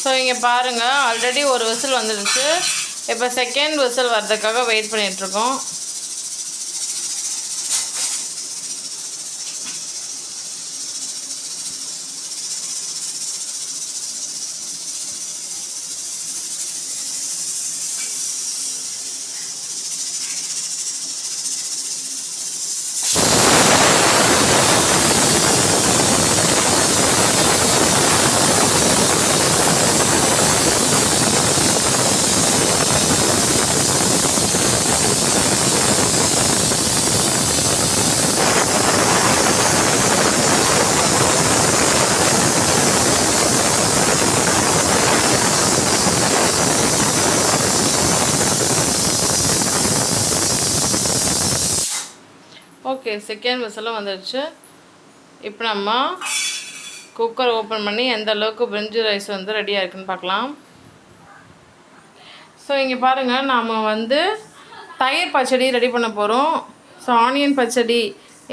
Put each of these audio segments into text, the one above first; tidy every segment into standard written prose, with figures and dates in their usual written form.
So இங்கே பாருங்கள், already ஒரு விசில் வந்துடுச்சு. இப்போ செகண்ட் விசில் வர்றதுக்காக வெயிட் பண்ணிகிட்ருக்கோம். ஓகே, செகண்ட் விசிலும் வந்துடுச்சு. இப்போ நம்ம குக்கர் ஓப்பன் பண்ணி எந்த அளவுக்கு பிரிஞ்சி ரைஸ் வந்து ரெடியாக இருக்குன்னு பார்க்கலாம். ஸோ இங்கே பாருங்கள், நாம் வந்து தயிர் பச்சடி ரெடி பண்ண போகிறோம். ஸோ ஆனியன் பச்சடி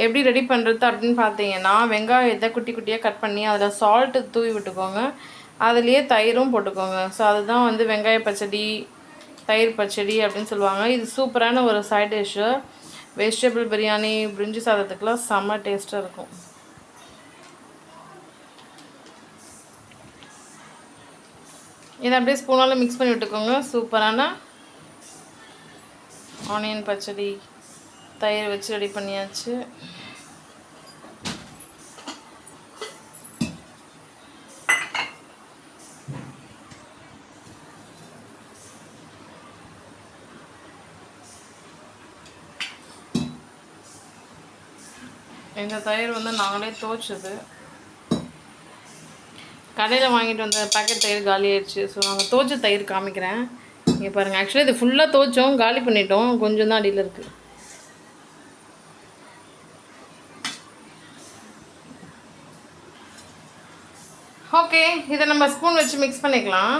எப்படி ரெடி பண்ணுறது அப்படின்னு பார்த்தீங்கன்னா, வெங்காயத்தை குட்டி குட்டியாக கட் பண்ணி அதில் சால்ட்டு தூவி விட்டுக்கோங்க. அதுலேயே தயிரும் போட்டுக்கோங்க. ஸோ அதுதான் வந்து வெங்காய பச்சடி, தயிர் பச்சடி அப்படின்னு சொல்லுவாங்க. இது சூப்பரான ஒரு சைட் டிஷ்ஷு. வெஜிடபிள் பிரியாணி, பிரிஞ்சி சாதத்துக்கெலாம் செம்ம டேஸ்ட்டாக இருக்கும். இதை அப்படியே ஸ்பூனால் மிக்ஸ் பண்ணி விட்டுக்கோங்க. சூப்பரான ஆனியன் பச்சடி தயிர் வச்சு ரெடி பண்ணியாச்சு. இந்த தயிர் வந்து நாங்களே துவைச்சது. கடையில் வாங்கிட்டு வந்த பேக்கெட் தயிர் காலி ஆயிடுச்சு. ஸோ நாங்கள் துவைச்ச தயிர் காமிக்கிறேன். இங்கே பாருங்கள், ஆக்சுவலி இது ஃபுல்லாக துவைச்சோம், காலி பண்ணிட்டோம். கொஞ்சம் தான் அடியில் இருக்குது. ஓகே, இதை நம்ம ஸ்பூன் வச்சு மிக்ஸ் பண்ணிக்கலாம்.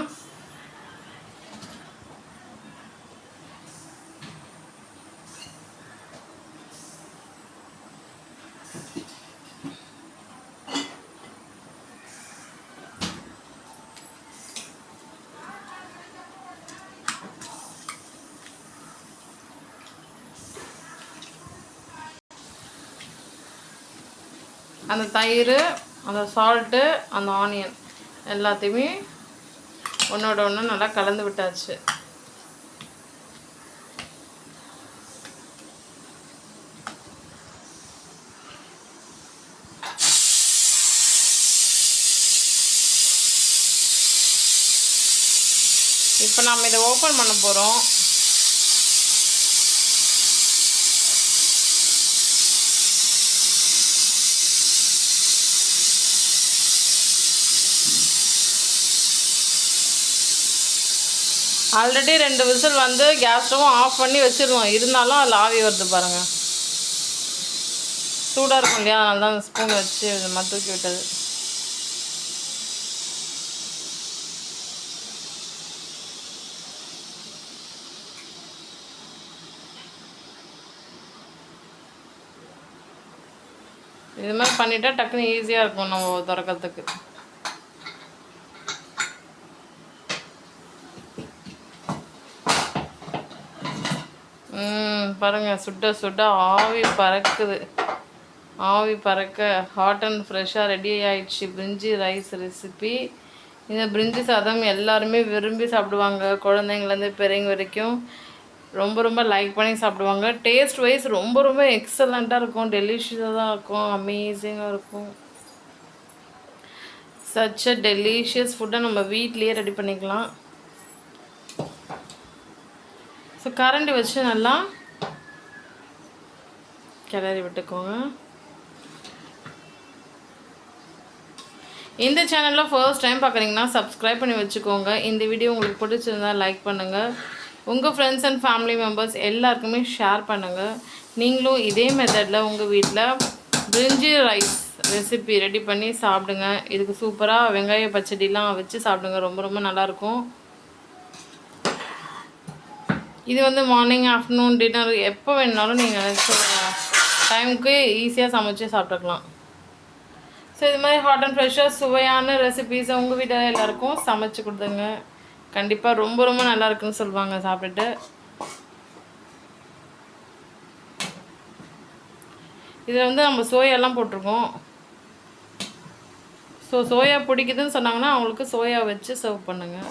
அந்த தயிர், அந்த சால்ட்டு, அந்த ஆனியன் எல்லாத்தையுமே ஒன்றோட ஒன்று நல்லா கலந்து விட்டாச்சு. இப்போ நம்ம இதை ஓப்பன் பண்ண போகிறோம். ஆல்ரெடி 2 விசில் வந்து கேஸ் ஸ்டவும் ஆஃப் பண்ணி வச்சுருவோம். இருந்தாலும் அதில் ஆவி வருது பாருங்கள். சூடாக இருக்கும் இல்லையா, அதனால தான் அந்த ஸ்பூன் வச்சு இது தூக்கி விட்டது. இது மாதிரி பண்ணிட்டா டக்குன்னு ஈஸியாக இருக்கும் நம்ம திறக்கிறதுக்கு. பாருங்கள், சுட்ட சுட்ட ஆவி பறக்குது. ஆவி பறக்க ஹாட் அண்ட் ஃப்ரெஷ்ஷாக ரெடி ஆகிடுச்சு பிரிஞ்சி ரைஸ் ரெசிபி. இந்த பிரிஞ்சி சாதம் எல்லாருமே விரும்பி சாப்பிடுவாங்க. குழந்தைங்கலேருந்து பெரியவங்க வரைக்கும் ரொம்ப ரொம்ப லைக் பண்ணி சாப்பிடுவாங்க. டேஸ்ட் வைஸ் ரொம்ப ரொம்ப எக்ஸலண்ட்டாக இருக்கும், டெலிஷியஸாக தான் இருக்கும், அமேசிங்காக இருக்கும். சச் அ டெலிஷியஸ் ஃபுட்டை நம்ம வீட்லேயே ரெடி பண்ணிக்கலாம். ஸோ கரண்டி வச்சு நல்லா கிளறி விட்டுக்கோங்க. இந்த சேனலில் ஃபர்ஸ்ட் டைம் பார்க்குறீங்கன்னா சப்ஸ்கிரைப் பண்ணி வச்சுக்கோங்க. இந்த வீடியோ உங்களுக்கு பிடிச்சிருந்தா லைக் பண்ணுங்கள். உங்கள் ஃப்ரெண்ட்ஸ் அண்ட் ஃபேமிலி மெம்பர்ஸ் எல்லாருக்குமே ஷேர் பண்ணுங்கள். நீங்களும் இதே மெத்தடில் உங்கள் வீட்டில் பிரிஞ்சி ரைஸ் ரெசிபி ரெடி பண்ணி சாப்பிடுங்க. இதுக்கு சூப்பராக வெங்காய பச்சடிலாம் வச்சு சாப்பிடுங்க. ரொம்ப ரொம்ப நல்லாயிருக்கும். இது வந்து மார்னிங், ஆஃப்டர்நூன், டின்னர் எப்போ வேணுனாலும் நீங்கள் நினச்ச டைமுக்கு ஈஸியாக சமைச்சு சாப்பிட்டுக்கலாம். ஸோ இது மாதிரி ஹாட் அண்ட் ஃப்ரெஷ்ஷாக சுவையான ரெசிபீஸை உங்கள் வீட்டில் எல்லாேருக்கும் சமைச்சு கொடுத்துங்க. கண்டிப்பாக ரொம்ப ரொம்ப நல்லா இருக்குன்னு சொல்லுவாங்க சாப்பிட்டுட்டு. இதில் வந்து நம்ம சோயாலாம் போட்டிருக்கோம். ஸோ சோயா பிடிக்குதுன்னு சொன்னாங்கன்னா அவங்களுக்கு சோயா வச்சு சர்வ் பண்ணுங்கள்.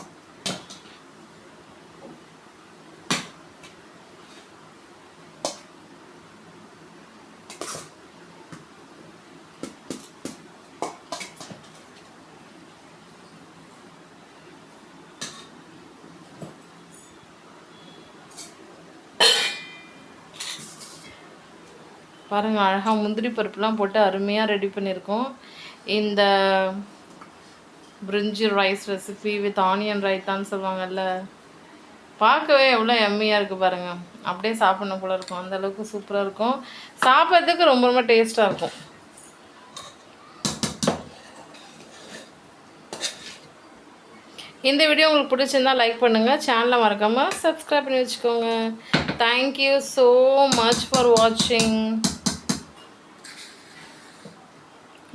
பாருங்கள், அழகாக முந்திரி பருப்புலாம் போட்டு அருமையாக ரெடி பண்ணியிருக்கோம். இந்த பிரிஞ்சி ரைஸ் ரெசிபி வித் ஆனியன் ரைத்தான்னு சொல்லுவாங்கல்ல, பார்க்கவே எவ்வளோ எம்மியாக இருக்குது பாருங்கள். அப்படியே சாப்பிட்ணும் போல இருக்கும், அந்தளவுக்கு சூப்பராக இருக்கும். சாப்பிட்றதுக்கு ரொம்ப ரொம்ப டேஸ்ட்டாக இருக்கும். இந்த வீடியோ உங்களுக்கு பிடிச்சிருந்தா லைக் பண்ணுங்கள், சேனலை மறக்காமல் சப்ஸ்கிரைப் பண்ணி வச்சுக்கோங்க. தேங்க்யூ ஸோ மச் ஃபார் வாட்சிங்.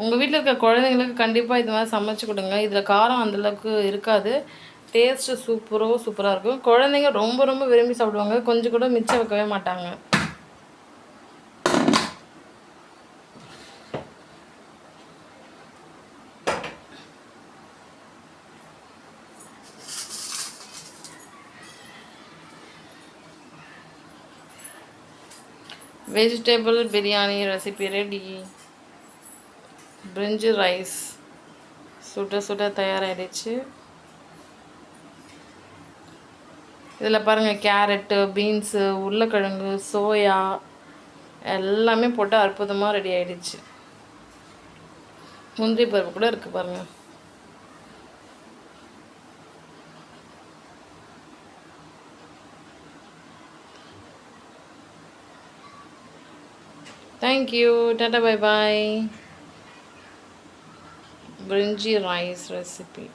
உங்கள் வீட்டில் இருக்க குழந்தைங்களுக்கு கண்டிப்பாக இது மாதிரி சமைச்சு கொடுங்க. இதில் காரம் அந்தளவுக்கு இருக்காது, டேஸ்ட்டு சூப்பராக இருக்கும். குழந்தைங்க ரொம்ப ரொம்ப விரும்பி சாப்பிடுவாங்க, கொஞ்சம் கூட மிச்சம் வைக்கவே மாட்டாங்க. Vegetable biryani recipe ready. பிரிஞ்சி ரைஸ் சுட தயாராகிடுச்சு. இதில் பாருங்கள், கேரட்டு, பீன்ஸு, உருளைக்கிழங்கு, சோயா எல்லாமே போட்டு அற்புதமாக ரெடி ஆகிடுச்சு. முந்திரி பருப்பு கூட இருக்குது பாருங்கள். Thank you. Tata bye bye. Brinji rice recipe.